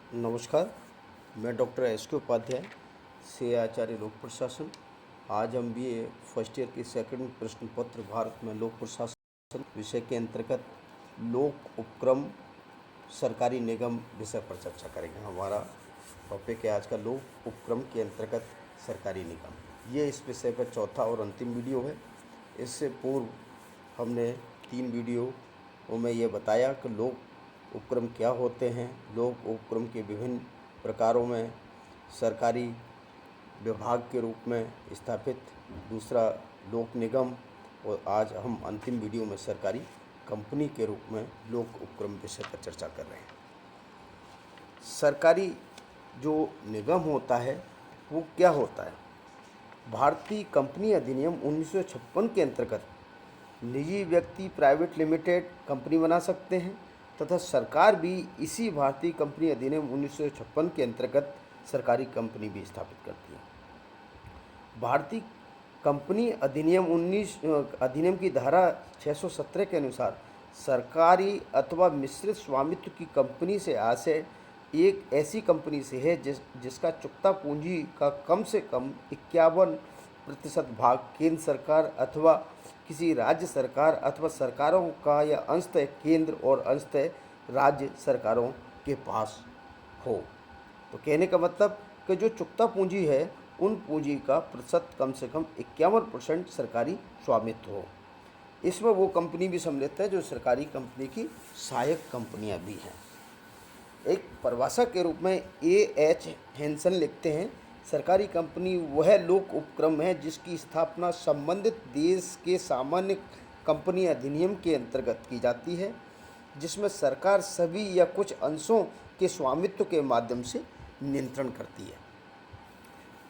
नमस्कार। मैं doctor S के उपाध्याय से आचार्य लोक प्रशासन। आज हम बीए फर्स्ट ईयर की सेकंड प्रश्न पत्र भारत में लोक प्रशासन विषय के अंतर्गत लोक उपक्रम सरकारी निगम विषय पर चर्चा करेंगे। हमारा टॉपिक है आज का लोक उपक्रम के अंतर्गत सरकारी निगम। ये इस विषय पर चौथा और अंतिम वीडियो है। इससे पूर्व हमने 3 वीडियो में ये बताया कि लोक उपक्रम क्या होते हैं, लोक उपक्रम के विभिन्न प्रकारों में सरकारी विभाग के रूप में स्थापित, दूसरा लोक निगम, और आज हम अंतिम वीडियो में सरकारी कंपनी के रूप में लोक उपक्रम विषय पर चर्चा कर रहे हैं। सरकारी जो निगम होता है वो क्या होता है? भारतीय कंपनी अधिनियम 1956 के अंतर्गत निजी व्यक्ति प्राइवेट लिमिटेड कंपनी बना सकते हैं तथा सरकार भी इसी भारतीय कंपनी अधिनियम 1956 के अंतर्गत सरकारी कंपनी भी स्थापित करती है। भारतीय कंपनी अधिनियम की धारा 617 के अनुसार सरकारी अथवा मिश्रित स्वामित्व की कंपनी से आशय एक ऐसी कंपनी से है जिसका चुकता पूंजी का कम से कम 51% भाग केंद्र सरकार अथवा किसी राज्य सरकार अथवा सरकारों का या अंशतः केंद्र और अंशतः राज्य सरकारों के पास हो। तो कहने का मतलब कि जो चुकता पूंजी है उन पूंजी का प्रतिशत कम से कम 51% सरकारी स्वामित्व हो। इसमें वो कंपनी भी सम्मिलित है जो सरकारी कंपनी की सहायक कंपनियां भी हैं। एक परिभाषा के रूप में A.H. हेंसन लिखते हैं, सरकारी कंपनी वह लोक उपक्रम है जिसकी स्थापना संबंधित देश के सामान्य कंपनी अधिनियम के अंतर्गत की जाती है, जिसमें सरकार सभी या कुछ अंशों के स्वामित्व के माध्यम से नियंत्रण करती है।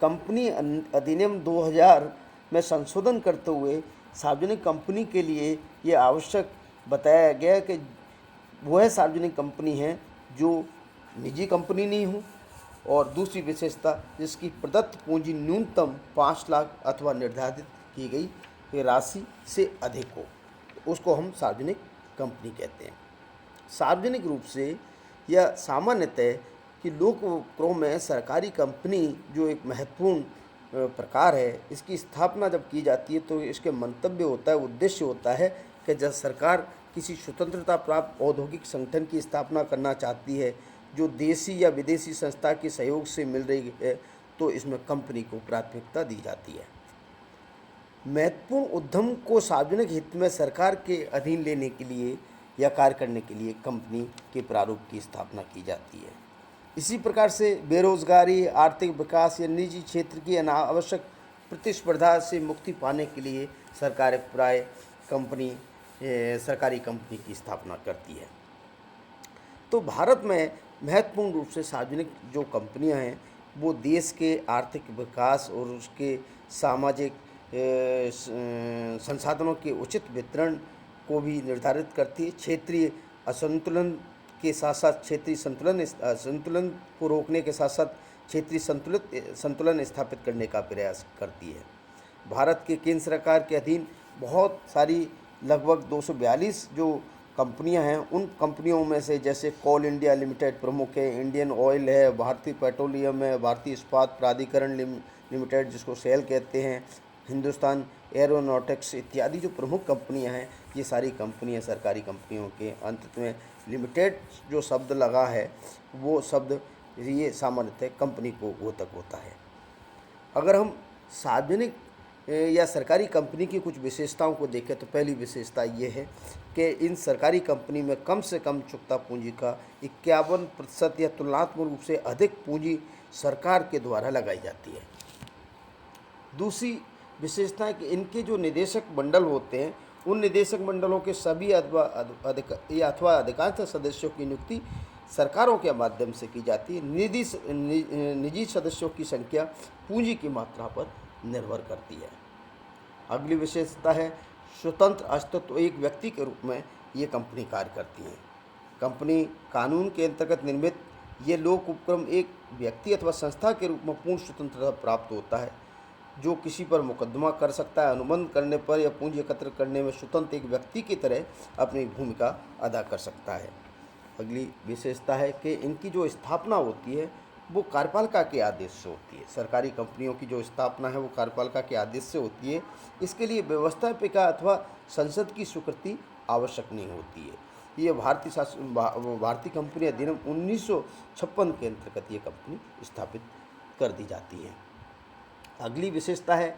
कंपनी अधिनियम 2000 में संशोधन करते हुए सार्वजनिक कंपनी के लिए ये आवश्यक बताया गया कि वह सार्वजनिक कंपनी है जो निजी कंपनी नहीं हो, और दूसरी विशेषता जिसकी प्रदत्त पूंजी न्यूनतम 5 लाख अथवा निर्धारित की गई राशि से अधिक हो, उसको हम सार्वजनिक कंपनी कहते हैं। सार्वजनिक रूप से यह सामान्यतः कि लोक उपक्रम में सरकारी कंपनी जो एक महत्वपूर्ण प्रकार है, इसकी स्थापना जब की जाती है तो इसके मंतव्य होता है, उद्देश्य होता है कि जब सरकार किसी स्वतंत्रता प्राप्त औद्योगिक संगठन की स्थापना करना चाहती है जो देशी या विदेशी संस्था के सहयोग से मिल रही है, तो इसमें कंपनी को प्राथमिकता दी जाती है। महत्वपूर्ण उद्यम को सार्वजनिक हित में सरकार के अधीन लेने के लिए या कार्य करने के लिए कंपनी के प्रारूप की स्थापना की जाती है। इसी प्रकार से बेरोजगारी, आर्थिक विकास या निजी क्षेत्र की अनावश्यक प्रतिस्पर्धा से मुक्ति पाने के लिए सरकार प्राय सरकारी कंपनी की स्थापना करती है। तो भारत में महत्वपूर्ण रूप से सार्वजनिक जो कंपनियां हैं वो देश के आर्थिक विकास और उसके सामाजिक संसाधनों के उचित वितरण को भी निर्धारित करती है। क्षेत्रीय असंतुलन के साथ साथ क्षेत्रीय संतुलन को रोकने के साथ साथ क्षेत्रीय संतुलन स्थापित करने का प्रयास करती है। भारत के केंद्र सरकार के अधीन बहुत सारी लगभग 242 जो कंपनियां हैं, उन कंपनियों में से जैसे कोल इंडिया लिमिटेड प्रमुख है, इंडियन ऑयल है, भारतीय पेट्रोलियम है, भारतीय इस्पात प्राधिकरण लिमिटेड जिसको सेल कहते हैं, हिंदुस्तान एरोनॉटिक्स इत्यादि जो प्रमुख कंपनियां हैं, ये सारी कंपनियां सरकारी कंपनियों के अंत में लिमिटेड जो शब्द लगा है वो शब्द ये सामान्यतः कंपनी को घोतक होता है। अगर हम सार्वजनिक या सरकारी कंपनी की कुछ विशेषताओं को देखें तो पहली विशेषता ये है कि इन सरकारी कंपनी में कम से कम चुकता पूंजी का 51% या तुलनात्मक रूप से अधिक पूंजी सरकार के द्वारा लगाई जाती है। दूसरी विशेषता है कि इनके जो निदेशक मंडल होते हैं उन निदेशक मंडलों के सभी अथवा अधिकांश सदस्यों की नियुक्ति सरकारों के माध्यम से की जाती है। निजी सदस्यों की संख्या पूंजी की मात्रा पर निर्भर करती है। अगली विशेषता है स्वतंत्र अस्तित्व। एक व्यक्ति के रूप में ये कंपनी कार्य करती है। कंपनी कानून के अंतर्गत निर्मित ये लोक उपक्रम एक व्यक्ति अथवा संस्था के रूप में पूर्ण स्वतंत्रता प्राप्त होता है, जो किसी पर मुकदमा कर सकता है, अनुबंध करने पर या पूंजी एकत्र करने में स्वतंत्र एक व्यक्ति की तरह अपनी भूमिका अदा कर सकता है। अगली विशेषता है कि इनकी जो स्थापना होती है वो कार्यपालिका के आदेश से होती है। सरकारी कंपनियों की जो स्थापना है वो कार्यपालिका के आदेश से होती है। इसके लिए व्यवस्थापिका अथवा संसद की स्वीकृति आवश्यक नहीं होती है। ये भारतीय कंपनी अधिनियम 1956 के अंतर्गत ये कंपनी स्थापित कर दी जाती है। अगली विशेषता है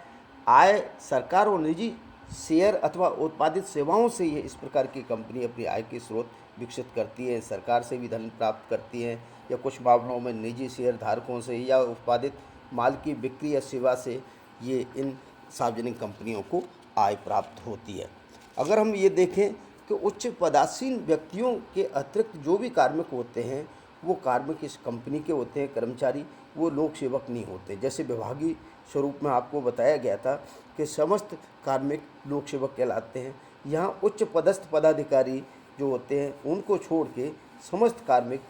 आय। सरकार और निजी शेयर अथवा उत्पादित सेवाओं से ये इस प्रकार की कंपनी अपनी आय के स्रोत विकसित करती है। सरकार से भी धन प्राप्त करती है या कुछ मामलों में निजी शेयर धारकों से या उत्पादित माल की बिक्री या सेवा से ये इन सार्वजनिक कंपनियों को आय प्राप्त होती है। अगर हम ये देखें कि उच्च पदासीन व्यक्तियों के अतिरिक्त जो भी कार्मिक होते हैं वो कार्मिक इस कंपनी के होते हैं, कर्मचारी, वो लोक सेवक नहीं होते। जैसे विभागीय स्वरूप में आपको बताया गया था कि समस्त कार्मिक लोक सेवक कहलाते हैं। यहाँ उच्च पदस्थ पदाधिकारी जो होते हैं उनको छोड़ के समस्त कार्मिक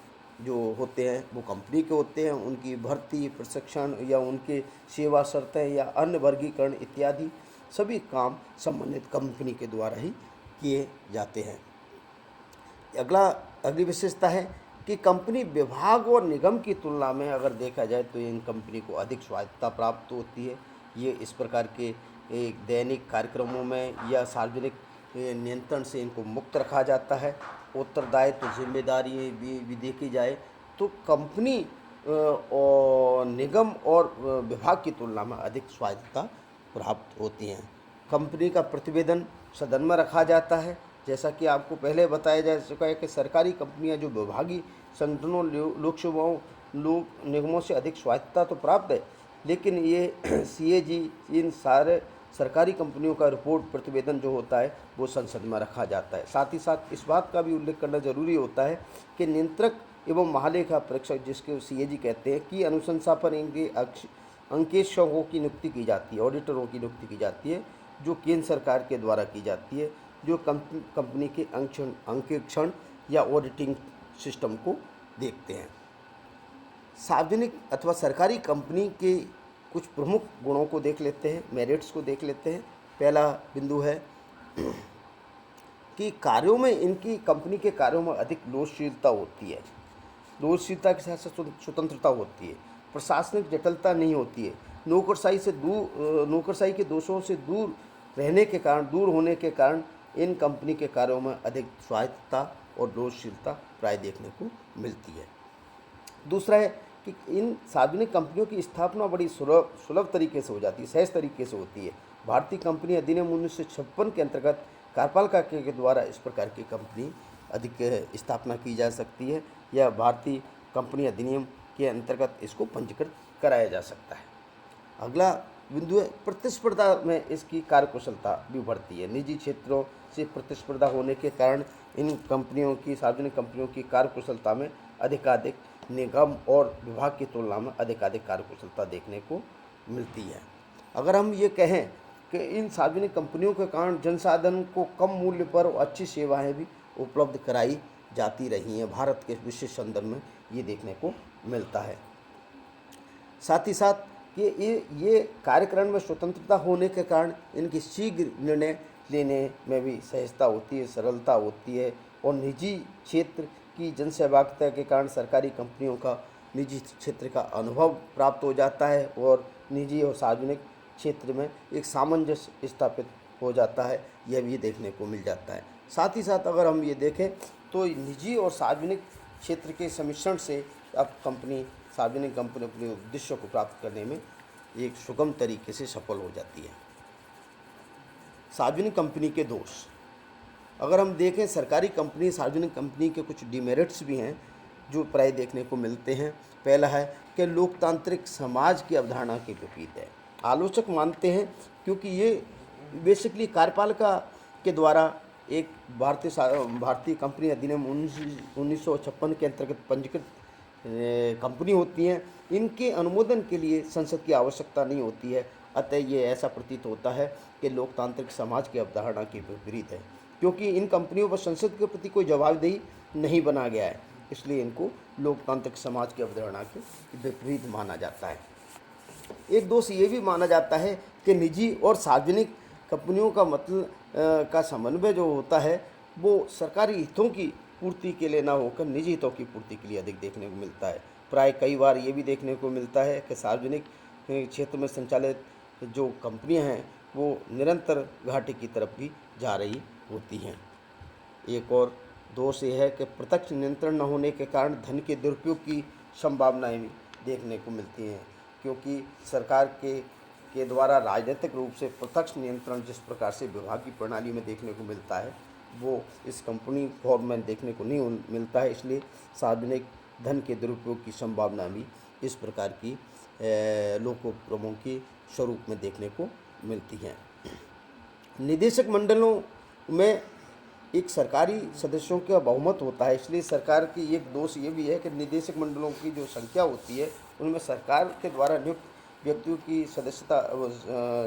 जो होते हैं वो कंपनी के होते हैं। उनकी भर्ती, प्रशिक्षण या उनके सेवा शर्तें या अन्य वर्गीकरण इत्यादि सभी काम संबंधित कंपनी के द्वारा ही किए जाते हैं। अगली विशेषता है कि कंपनी विभाग और निगम की तुलना में अगर देखा जाए तो इन कंपनी को अधिक स्वायत्तता प्राप्त होती है। ये इस प्रकार के एक दैनिक कार्यक्रमों में या सार्वजनिक नियंत्रण से इनको मुक्त रखा जाता है। उत्तरदायित्व तो जिम्मेदारी भी देखी जाए तो कंपनी और निगम और विभाग की तुलना में अधिक स्वायत्तता प्राप्त होती हैं। कंपनी का प्रतिवेदन सदन में रखा जाता है। जैसा कि आपको पहले बताया जा चुका है कि सरकारी कंपनियां जो विभागीय संगठनों, लोक सेवाओं, लोक निगमों से अधिक स्वायत्तता तो प्राप्त है, लेकिन ये CAG इन सारे सरकारी कंपनियों का रिपोर्ट प्रतिवेदन जो होता है वो संसद में रखा जाता है। साथ ही साथ इस बात का भी उल्लेख करना जरूरी होता है कि नियंत्रक एवं महालेखा परीक्षक, जिसके CAG कहते हैं, की अनुशंसा पर इनके अंकेक्षकों की नियुक्ति की जाती है, ऑडिटरों की नियुक्ति की जाती है, जो केंद्र सरकार के द्वारा की जाती है, जो कंपनी के अंकेक्षण या ऑडिटिंग सिस्टम को देखते हैं। सार्वजनिक अथवा सरकारी कंपनी के कुछ प्रमुख गुणों को देख लेते हैं, मेरिट्स को देख लेते हैं। पहला बिंदु है कि कार्यों में इनकी कंपनी के कार्यों में अधिक लोचशीलता होती है। लोचशीलता के साथ साथ स्वतंत्रता होती है। प्रशासनिक जटिलता नहीं होती है। नौकरशाही के दोषों से दूर होने के कारण इन कंपनी के कार्यों में अधिक स्वायत्तता और लोचशीलता प्राय देखने को मिलती है। दूसरा है कि इन सार्वजनिक कंपनियों की स्थापना बड़ी सुलभ तरीके से हो जाती है, सहज तरीके से होती है। भारतीय कंपनी अधिनियम 1956 के अंतर्गत कार्यपालिका के द्वारा इस प्रकार की कंपनी अधिक स्थापना की जा सकती है या भारतीय कंपनी अधिनियम के अंतर्गत इसको पंजीकृत कराया जा सकता है। अगला बिंदु है प्रतिस्पर्धा में इसकी कार्यकुशलता भी बढ़ती है। निजी क्षेत्रों से प्रतिस्पर्धा होने के कारण इन कंपनियों की, सार्वजनिक कंपनियों की कार्यकुशलता में अधिकाधिक निगम और विभाग की तुलना में अधिकाधिक कार्यकुशलता देखने को मिलती है। अगर हम ये कहें कि इन सार्वजनिक कंपनियों के कारण जनसाधन को कम मूल्य पर और अच्छी सेवाएं भी उपलब्ध कराई जाती रही हैं, भारत के विशेष संदर्भ में ये देखने को मिलता है। साथ ही साथ कि ये कार्यक्रम में स्वतंत्रता होने के कारण इनकी शीघ्र निर्णय लेने में भी सहजता होती है, सरलता होती है। और निजी क्षेत्र की जनसहभागिता के कारण सरकारी कंपनियों का निजी क्षेत्र का अनुभव प्राप्त हो जाता है और निजी और सार्वजनिक क्षेत्र में एक सामंजस्य स्थापित हो जाता है, यह भी देखने को मिल जाता है। साथ ही साथ अगर हम ये देखें तो निजी और सार्वजनिक क्षेत्र के सम्मिश्रण से अब सार्वजनिक कंपनी अपने उद्देश्यों को प्राप्त करने में एक सुगम तरीके से सफल हो जाती है। सार्वजनिक कंपनी के दोष, अगर हम देखें सरकारी कंपनी, सार्वजनिक कंपनी के कुछ डिमेरिट्स भी हैं जो प्राय देखने को मिलते हैं। पहला है कि लोकतांत्रिक समाज की अवधारणा के विपरीत है। आलोचक मानते हैं क्योंकि ये बेसिकली कार्यपालिका के द्वारा एक भारतीय कंपनी अधिनियम 1956 के अंतर्गत पंजीकृत कंपनी होती हैं। इनके अनुमोदन के लिए संसद की आवश्यकता नहीं होती है। अतः ये ऐसा प्रतीत होता है कि लोकतांत्रिक समाज की अवधारणा के विपरीत है, क्योंकि इन कंपनियों पर संसद के प्रति कोई जवाबदेही नहीं बना गया है, इसलिए इनको लोकतांत्रिक समाज की अवधारणा के विपरीत माना जाता है। एक दोष ये भी माना जाता है कि निजी और सार्वजनिक कंपनियों का समन्वय जो होता है वो सरकारी हितों की पूर्ति के लिए ना होकर निजी हितों की पूर्ति के लिए अधिक देखने को मिलता है। प्राय कई बार ये भी देखने को मिलता है कि सार्वजनिक क्षेत्र में संचालित जो कंपनियां हैं वो निरंतर घाटे की तरफ भी जा रही होती हैं। एक और दोष ये है कि प्रत्यक्ष नियंत्रण न होने के कारण धन के दुरुपयोग की संभावनाएं भी देखने को मिलती हैं, क्योंकि सरकार के द्वारा राजनीतिक रूप से प्रत्यक्ष नियंत्रण जिस प्रकार से विभागीय प्रणाली में देखने को मिलता है वो इस कंपनी फॉर्म में देखने को नहीं मिलता है। इसलिए सार्वजनिक धन के दुरुपयोग की संभावना भी इस प्रकार की लोकोपक्रमों के स्वरूप में देखने को मिलती हैं। निदेशक मंडलों में एक सरकारी सदस्यों का बहुमत होता है, इसलिए सरकार की एक दोष ये भी है कि निदेशक मंडलों की जो संख्या होती है उनमें सरकार के द्वारा नियुक्त व्यक्तियों की सदस्यता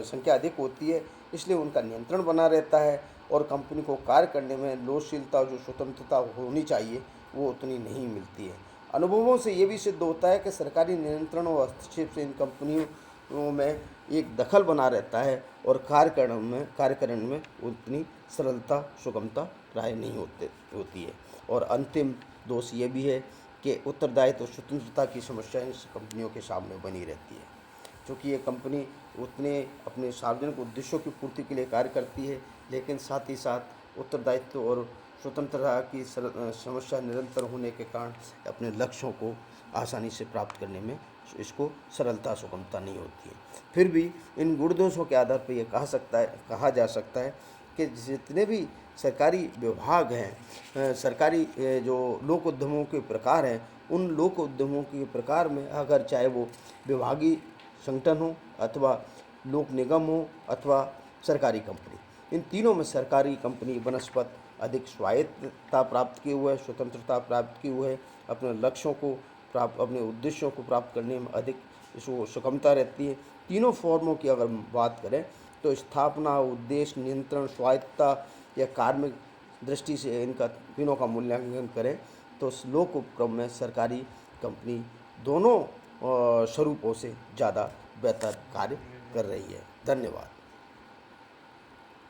संख्या अधिक होती है, इसलिए उनका नियंत्रण बना रहता है और कंपनी को कार्य करने में लोकशीलता जो स्वतंत्रता होनी चाहिए वो उतनी नहीं मिलती है। अनुभवों से ये भी सिद्ध होता है कि सरकारी नियंत्रण और हस्तक्षेप से इन कंपनियों में एक दखल बना रहता है और कार्यकरण में उतनी सरलता सुगमता प्राय नहीं होती है। और अंतिम दोष ये भी है कि उत्तरदायित्व और स्वतंत्रता की समस्या इन कंपनियों के सामने बनी रहती है, क्योंकि ये कंपनी उतने अपने सार्वजनिक उद्देश्यों की पूर्ति के लिए कार्य करती है, लेकिन साथ ही साथ उत्तरदायित्व और स्वतंत्रता की समस्या निरंतर होने के कारण अपने लक्ष्यों को आसानी से प्राप्त करने में इसको सरलता सुगमता नहीं होती है। फिर भी इन गुण दोषों के आधार पर यह कहा जा सकता है कि जितने भी सरकारी विभाग हैं, सरकारी जो लोक उद्यमों के प्रकार हैं, उन लोक उद्यमों के प्रकार में अगर चाहे वो विभागीय संगठन हो अथवा लोक निगम हो अथवा सरकारी कंपनी, इन तीनों में सरकारी कंपनी बनस्पत अधिक स्वायत्तता प्राप्त किए हुए है, स्वतंत्रता प्राप्त किए हुए है, अपने लक्ष्यों को अपने उद्देश्यों को प्राप्त करने में अधिक इसको सुगमता रहती है। तीनों फॉर्मों की अगर बात करें तो स्थापना, उद्देश्य, नियंत्रण, स्वायत्तता या कार्मिक दृष्टि से इनका तीनों का मूल्यांकन करें तो लोक उपक्रम में सरकारी कंपनी दोनों स्वरूपों से ज़्यादा बेहतर कार्य कर रही है। धन्यवाद।